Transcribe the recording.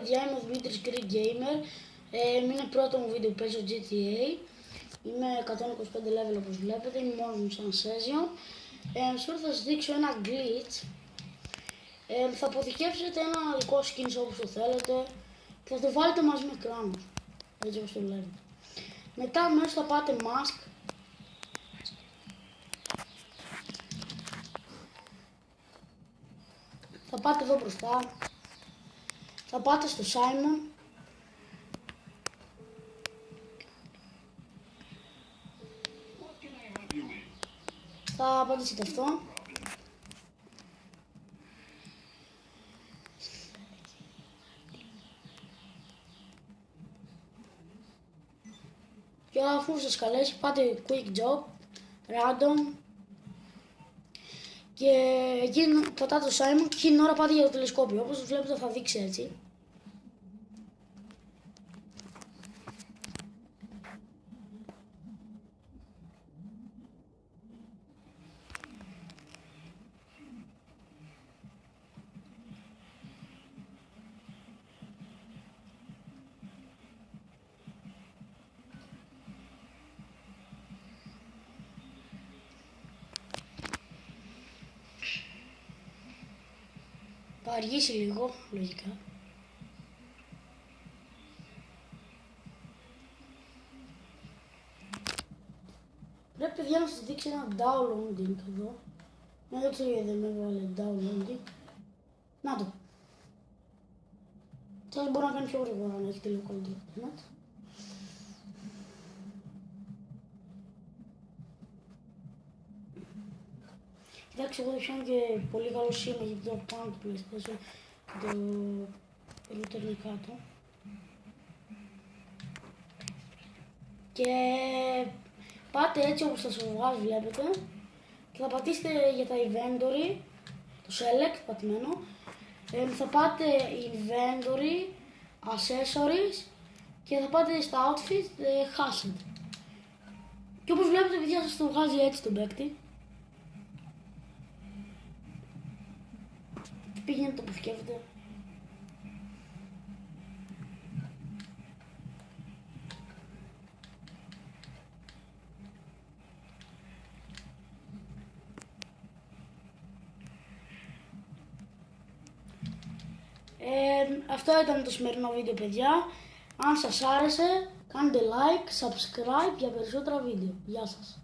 παιδιά, είμαι ο Δημήτρης Greek Gamer. Είναι πρώτο μου βίντεο που παίζω GTA. Είμαι 125 level όπως βλέπετε, είμαι μόνος μου σαν session. Σήμερα θα σας δείξω ένα glitch. Θα αποθηκεύσετε ένα δικό skins όπως το θέλετε και θα το βάλετε μαζί με κράνος, έτσι όπως το βλέπετε. Μετά μέσα θα πάτε mask. Θα πάτε εδώ μπροστά. Θα πάτε στο Simon. Θα πατήσετε αυτό. Και αφού σας καλέσει πάτε quick job, random. Και εκεί πατάτε το Simon και εκείνη την ώρα πάτε για το τηλεσκόπιο. Όπως βλέπετε θα δείξει έτσι. Θα αργήσει λίγο, λογικά. Πρέπει παιδιά να σας δείξει ένα downloading εδώ. Δεν ξέρω γιατί δεν με έβαλε downloading. Να το. Σας μπορώ να κάνει πιο γρήγορα αν έχετε λίγο καλύτερο internet. Εντάξει, εγώ δεν πιάνω και πολύ καλό σήμα γιατί το πάνω του PlayStation και το router είναι κάτω. Και πάτε έτσι όπως θα σας βγάζει, βλέπετε, και θα πατήσετε για τα inventory, το select πατημένο. Θα πάτε inventory, accessories και θα πάτε στα outfit, hashed. Και όπως βλέπετε παιδιά σας το βγάζει έτσι τον παίκτη. Πήγαινε το αποθηκεύετε. Αυτό ήταν το σημερινό βίντεο παιδιά. Αν σας άρεσε κάντε like, subscribe για περισσότερα βίντεο. Γεια σας.